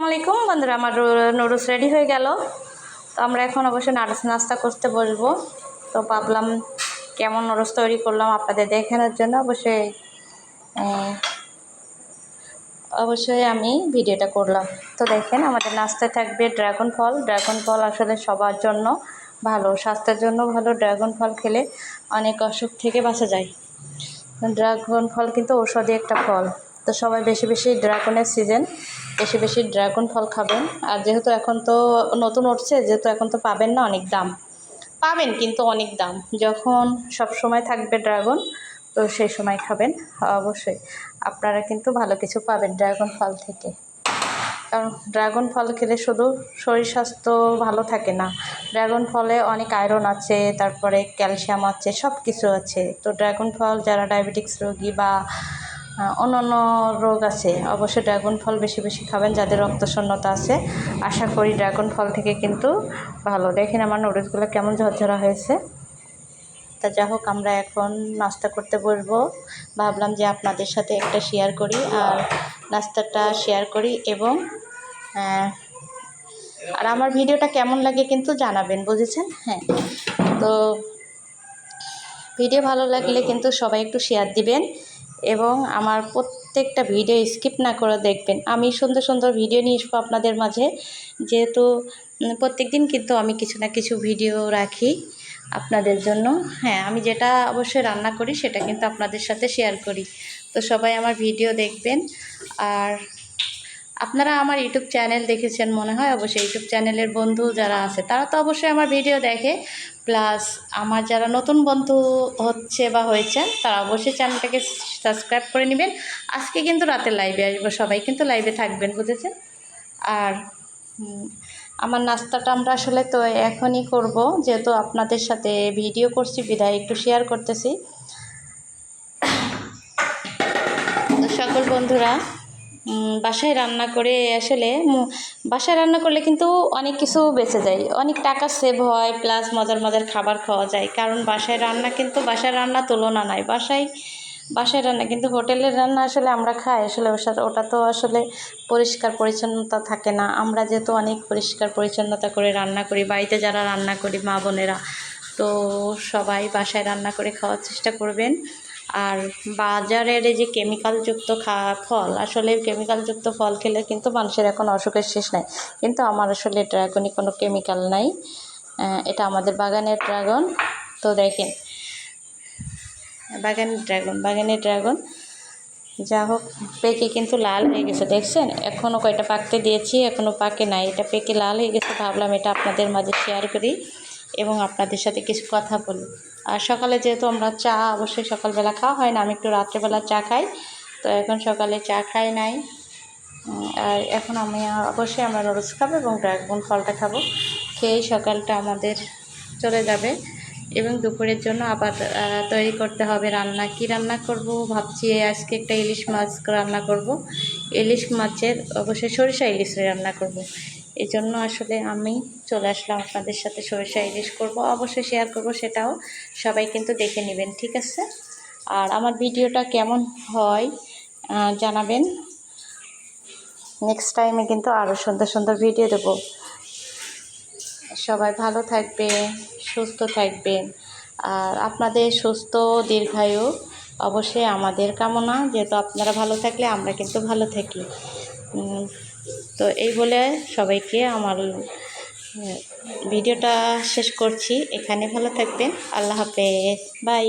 আসসালামাইকুম বন্ধুরা, আমার নুডলস রেডি হয়ে গেল। তো আমরা এখন অবশ্যই নাস্তা করতে বসবো। তো ভাবলাম কেমন নুডলস তৈরি করলাম আপনাদের দেখানোর জন্য অবশ্যই আমি ভিডিওটা করলাম। তো দেখেন, আমাদের নাস্তায় থাকবে ড্রাগন ফল। ড্রাগন ফল আসলে সবার জন্য ভালো, স্বাস্থ্যের জন্য ভালো। ড্রাগন ফল খেলে অনেক অসুখ থেকে বাঁচা যায়। ড্রাগন ফল কিন্তু ঔষধি একটা ফল। তো সবাই বেশি বেশি ড্রাগনের সিজন, বেশি বেশি ড্রাগন ফল খাবেন। আর যেহেতু এখন তো নতুন উঠছে, যেহেতু এখন তো পাবেন না, অনেক দাম পাবেন কিন্তু অনেক দাম। যখন সব সময় থাকবে ড্রাগন, তো সেই সময় খাবেন অবশ্যই। আপনারা কিন্তু ভালো কিছু পাবেন ড্রাগন ফল থেকে। কারণ ড্রাগন ফল খেলে শুধু শরীর স্বাস্থ্য ভালো থাকে না, ড্রাগন ফলে অনেক আয়রন আছে, তারপরে ক্যালসিয়াম আছে, সব কিছু আছে। তো ড্রাগন ফল যারা ডায়াবেটিক্স রোগী বা অন্যান্য রোগ আছে, অবশ্যই ড্রাগন ফল বেশি বেশি খাবেন। যাদের রক্তশূন্যতা আছে, আশা করি ড্রাগন ফল থেকে কিন্তু ভালো। দেখেন আমার নুডলসগুলো কেমন ঝরঝরা হয়েছে। তা যা হোক, আমরা এখন নাস্তা করতে বসবো। ভাবলাম যে আপনাদের সাথে একটা শেয়ার করি, আর নাস্তাটা শেয়ার করি। এবং আর আমার ভিডিওটা কেমন লাগে কিন্তু জানাবেন, বুঝেছেন? হ্যাঁ, তো ভিডিও ভালো লাগলে কিন্তু সবাই একটু শেয়ার দিবেন এবং আমার প্রত্যেকটা ভিডিও স্কিপ না করে দেখবেন। আমি সুন্দর সুন্দর ভিডিও নিয়ে আসবো আপনাদের মাঝে, যেহেতু প্রত্যেক দিন কিন্তু আমি কিছু না কিছু ভিডিও রাখি আপনাদের জন্য। হ্যাঁ, আমি যেটা অবশ্যই রান্না করি সেটা কিন্তু আপনাদের সাথে শেয়ার করি। তো সবাই আমার ভিডিও দেখবেন। আর আপনারা আমার ইউটিউব চ্যানেল দেখেছেন মনে হয়, অবশ্যই ইউটিউব চ্যানেলের বন্ধু যারা আছে তারা তো অবশ্যই আমার ভিডিও দেখে। প্লাস আমার যারা নতুন বন্ধু হচ্ছে বা হয়েছেন, তারা অবশ্যই চ্যানেলটাকে সাবস্ক্রাইব করে নেবেন। আজকে কিন্তু রাতে লাইভে আসবো, সবাই কিন্তু লাইভে থাকবেন, বুঝেছেন? আর আমার নাস্তাটা আমরা আসলে তো এখনই করব, যেহেতু আপনাদের সাথে ভিডিও করছি বিদায় একটু শেয়ার করতেছি। সকল বন্ধুরা, বাসায় রান্না করে আসলে বাসায় রান্না করলে কিন্তু অনেক কিছু বেঁচে যায়, অনেক টাকা সেভ হয়, প্লাস মজার মজার খাবার খাওয়া যায়। কারণ বাসায় রান্না কিন্তু বাসায় রান্না তুলনা নাই। বাসায় রান্না কিন্তু হোটেলের রান্না আসলে আমরা খাই, আসলে ওটা তো আসলে পরিষ্কার পরিচ্ছন্নতা থাকে না। আমরা যেহেতু অনেক পরিষ্কার পরিচ্ছন্নতা করে রান্না করি, বাড়িতে যারা রান্না করি মা বোনেরা, তো সবাই বাসায় রান্না করে খাওয়ার চেষ্টা করবেন। আর বাজারের এই যে কেমিক্যালযুক্ত ফল, আসলে কেমিক্যালযুক্ত ফল খেলে কিন্তু মানুষের এখন অসুখের শেষ নাই। কিন্তু আমার আসলে ড্রাগনে কোনো কেমিক্যাল নাই, এটা আমাদের বাগানের ড্রাগন। তো দেখেন, বাগানের ড্রাগন যা হোক, পেকে কিন্তু লাল হয়ে গেছে, দেখছেন? এখনও কয়টা পাকতে দিয়েছি, এখনও পাকে নাই, এটা পেকে লাল হয়ে গেছে। ভাবলাম এটা আপনাদের মাঝে শেয়ার করি এবং আপনাদের সাথে কিছু কথা বলি। আর সকালে যেহেতু আমরা চা অবশ্যই সকালবেলা খাওয়া হয় না, আমি একটু রাত্রেবেলা চা খাই, তো এখন সকালে চা খাই নাই। আর এখন আমি অবশ্যই আমরা নুডলস খাবো এবং ড্রাগন ফলটা খাবো, খেয়েই সকালটা আমাদের চলে যাবে। এবং দুপুরের জন্য আবার তৈরি করতে হবে রান্না। কি রান্না করব ভাবছি, আজকে একটা ইলিশ মাছ রান্না করব। ইলিশ মাছের অবশ্যই সরিষা ইলিশ রান্না করব। এই জন্য আসলে আমি চলে আসলাম আপনাদের সাথে, সরিষা ইলিশ করব, অবশ্যই শেয়ার করব, সেটাও সবাই কিন্তু দেখে নেবেন, ঠিক আছে? আর আমার ভিডিওটা কেমন হয় জানাবেন। নেক্সট টাইমে কিন্তু আরও সুন্দর সুন্দর ভিডিও দেবো। সবাই ভালো থাকবেন, সুস্থ থাকবেন। আর আপনাদের সুস্থ দীর্ঘায়ু অবশ্যই আমাদের কামনা, যেহেতু আপনারা ভালো থাকলে আমরা কিন্তু ভালো থাকি। তো এই বলে সবাইকে আমার ভিডিওটা শেষ করছি। এখানে ভালো থাকবেন। আল্লাহ হাফেজ, বাই।